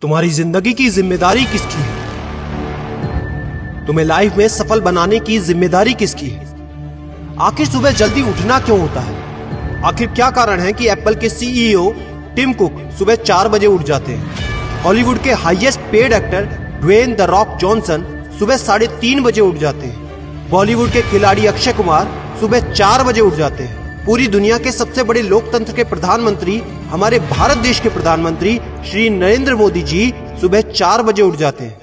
तुम्हारी जिंदगी की जिम्मेदारी किसकी है? तुम्हें लाइफ में सफल बनाने की जिम्मेदारी किसकी है? आखिर सुबह जल्दी उठना क्यों होता है? आखिर क्या कारण है कि एप्पल के सीईओ टिम कुक सुबह 4 बजे उठ जाते हैं? हॉलीवुड के highest paid actor Dwayne the Rock Johnson सुबह 3:30 बजे उठ जाते हैं। बॉलीवुड के खिलाड़ी अक्षय कुमार सुबह 4 बजे उठ जाते हैं। पूरी दुनिया के सबसे बड़े लोकतंत्र के प्रधानमंत्री, हमारे भारत देश के प्रधानमंत्री श्री नरेंद्र मोदी जी सुबह 4 बजे उठ जाते हैं।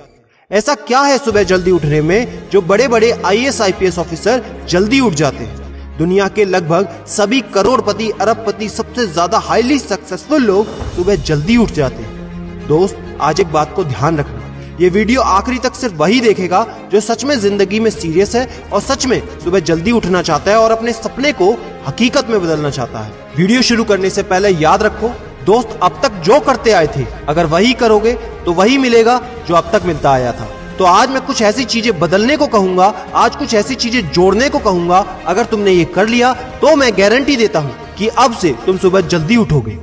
ऐसा क्या है सुबह जल्दी उठने में जो बड़े बड़े आईएएस आईपीएस ऑफिसर जल्दी उठ जाते हैं? दुनिया के लगभग सभी करोड़पति, अरबपति, सबसे ज्यादा हाईली सक्सेसफुल लोग सुबह जल्दी उठ जाते हैं। दोस्त, आज एक बात को ध्यान रखना, ये वीडियो आखिरी तक सिर्फ वही देखेगा जो सच में जिंदगी में सीरियस है और सच में सुबह जल्दी उठना चाहता है और अपने सपने को हकीकत में बदलना चाहता है। वीडियो शुरू करने से पहले याद रखो दोस्त, अब तक जो करते आए थे अगर वही करोगे तो वही मिलेगा जो अब तक मिलता आया था। तो आज मैं कुछ ऐसी चीजें बदलने को कहूंगा, आज कुछ ऐसी चीजें जोड़ने को कहूंगा। अगर तुमने ये कर लिया तो मैं गारंटी देता हूं कि अब से तुम सुबह जल्दी उठोगे।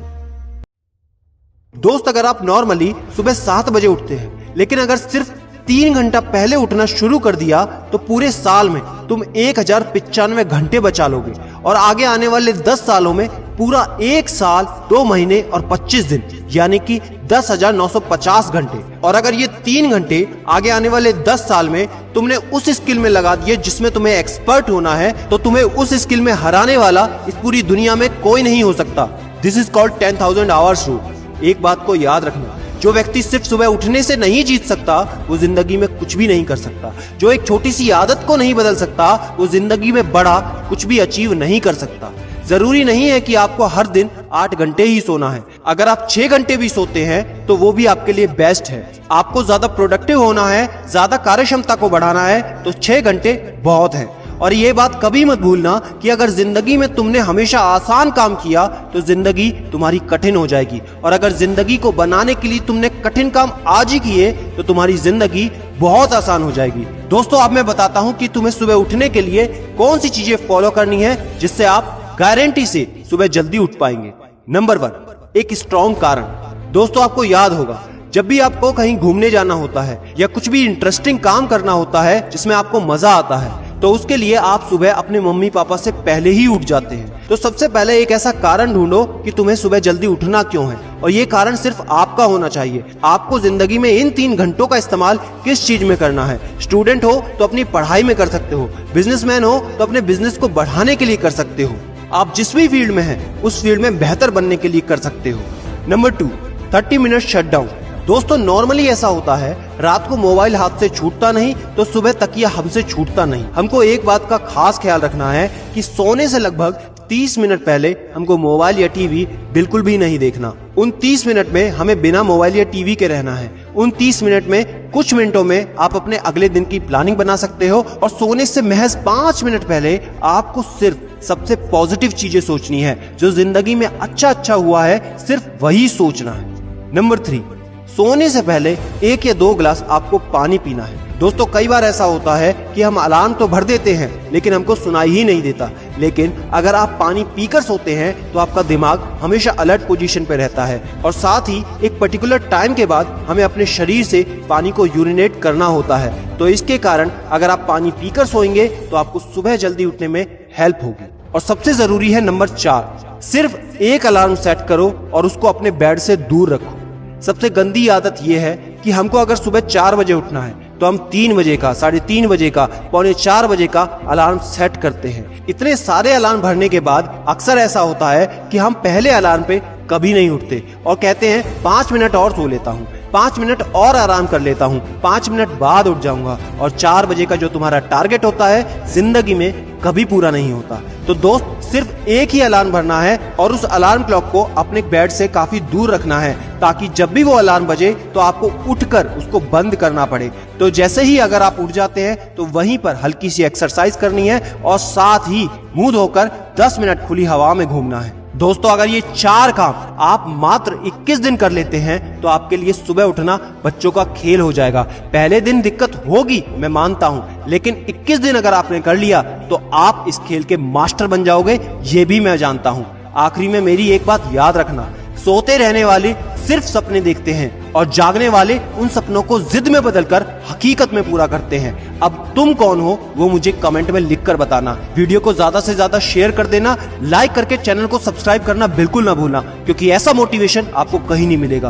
दोस्त, अगर आप नॉर्मली सुबह 7 बजे उठते हैं लेकिन अगर सिर्फ 3 घंटा पहले उठना शुरू कर दिया तो पूरे साल में तुम 1095 घंटे बचा लोगे और आगे आने वाले 10 सालों में पूरा 1 साल 2 महीने और 25 दिन यानी कि 10,950 घंटे। और अगर ये 3 घंटे आगे आने वाले 10 साल में तुमने उस स्किल में लगा दिए जिसमें तुम्हें एक्सपर्ट होना है तो तुम्हें उस स्किल में हराने वाला इस पूरी दुनिया में कोई नहीं हो सकता। This is called 10,000 hours rule. एक बात को याद रखना, जो व्यक्ति सिर्फ सुबह उठने से नहीं जीत सकता वो जिंदगी में कुछ भी नहीं कर सकता। जो एक छोटी सी आदत को नहीं बदल सकता वो जिंदगी में बड़ा कुछ भी अचीव नहीं कर सकता। जरूरी नहीं है कि आपको हर दिन 8 घंटे ही सोना है। अगर आप 6 घंटे भी सोते हैं तो वो भी आपके लिए बेस्ट है। आपको ज्यादा प्रोडक्टिव होना है, ज्यादा कार्यक्षमता को बढ़ाना है तो 6 घंटे बहुत है। और ये बात कभी मत भूलना कि अगर जिंदगी में तुमने हमेशा आसान काम किया तो जिंदगी तुम्हारी कठिन हो जाएगी और अगर जिंदगी को बनाने के लिए तुमने कठिन काम आज ही किए तो तुम्हारी जिंदगी बहुत आसान हो जाएगी। दोस्तों, अब मैं बताता हूँ कि तुम्हें सुबह उठने के लिए कौन सी चीजें फॉलो करनी है जिससे आप गारंटी से सुबह जल्दी उठ पाएंगे। नंबर 1, एक स्ट्रॉन्ग कारण। दोस्तों, आपको याद होगा जब भी आपको कहीं घूमने जाना होता है या कुछ भी इंटरेस्टिंग काम करना होता है जिसमें आपको मजा आता है तो उसके लिए आप सुबह अपने मम्मी पापा से पहले ही उठ जाते हैं। तो सबसे पहले एक ऐसा कारण ढूंढो कि तुम्हें सुबह जल्दी उठना क्यों है और ये कारण सिर्फ आपका होना चाहिए। आपको जिंदगी में इन 3 घंटों का इस्तेमाल किस चीज में करना है? स्टूडेंट हो तो अपनी पढ़ाई में कर सकते हो, बिजनेसमैन हो तो अपने बिजनेस को बढ़ाने के लिए कर सकते हो, आप जिस भी फील्ड में हैं उस फील्ड में बेहतर बनने के लिए कर सकते हो। Number 2, 30 minute shutdown. दोस्तों, नॉर्मली ऐसा होता है रात को मोबाइल हाथ से छूटता नहीं तो सुबह तकिया हमसे छूटता नहीं। हमको एक बात का खास ख्याल रखना है कि सोने से लगभग 30 मिनट पहले हमको मोबाइल या टीवी बिल्कुल भी नहीं देखना। उन 30 मिनट में हमें बिना मोबाइल या टीवी के रहना है। उन 30 मिनट में कुछ मिनटों में आप अपने अगले दिन की प्लानिंग बना सकते हो और सोने से महज 5 मिनट पहले आपको सिर्फ सबसे पॉजिटिव चीजें सोचनी है। जो जिंदगी में अच्छा हुआ है सिर्फ वही सोचना है। नंबर 3, सोने से पहले 1 या 2 गिलास आपको पानी पीना है। दोस्तों, कई बार ऐसा होता है कि हम अलार्म तो भर देते हैं लेकिन हमको सुनाई ही नहीं देता। लेकिन अगर आप पानी पीकर सोते हैं तो आपका दिमाग हमेशा अलर्ट पोजीशन पे रहता है और साथ ही एक पर्टिकुलर टाइम के बाद हमें अपने शरीर से पानी को यूरिनेट करना होता है। तो इसके कारण अगर आप पानी पीकर सोएंगे तो आपको सुबह जल्दी उठने में हेल्प होगी। और सबसे जरूरी है नंबर 4, सिर्फ एक अलार्म सेट करो और उसको अपने बेड से दूर रखो। सबसे गंदी आदत यह है कि हमको अगर सुबह 4 बजे उठना है तो हम 3 बजे का, 3:30 बजे का, 3:45 बजे का अलार्म सेट करते हैं। इतने सारे अलार्म भरने के बाद अक्सर ऐसा होता है कि हम पहले अलार्म पे कभी नहीं उठते और कहते हैं 5 मिनट और सो लेता हूँ, 5 मिनट और आराम कर लेता हूँ, 5 मिनट बाद उठ जाऊंगा। और 4 बजे का जो तुम्हारा टारगेट होता है जिंदगी में कभी पूरा नहीं होता। तो दोस्त, सिर्फ एक ही अलार्म भरना है और उस अलार्म क्लॉक को अपने बेड से काफी दूर रखना है ताकि जब भी वो अलार्म बजे तो आपको उठकर उसको बंद करना पड़े। तो जैसे ही अगर आप उठ जाते हैं तो वहीं पर हल्की सी एक्सरसाइज करनी है और साथ ही मुंह धोकर 10 मिनट खुली हवा में घूमना है। दोस्तों, अगर ये 4 काम आप मात्र 21 दिन कर लेते हैं तो आपके लिए सुबह उठना बच्चों का खेल हो जाएगा। पहले दिन दिक्कत होगी, मैं मानता हूं, लेकिन 21 दिन अगर आपने कर लिया तो आप इस खेल के मास्टर बन जाओगे, ये भी मैं जानता हूं। आखिरी में मेरी एक बात याद रखना, सोते रहने वाले सिर्फ सपने देखते हैं और जागने वाले उन सपनों को जिद में बदलकर हकीकत में पूरा करते हैं। अब तुम कौन हो वो मुझे कमेंट में लिखकर बताना। वीडियो को ज्यादा से ज्यादा शेयर कर देना, लाइक करके चैनल को सब्सक्राइब करना बिल्कुल ना भूलना, क्योंकि ऐसा मोटिवेशन आपको कहीं नहीं मिलेगा।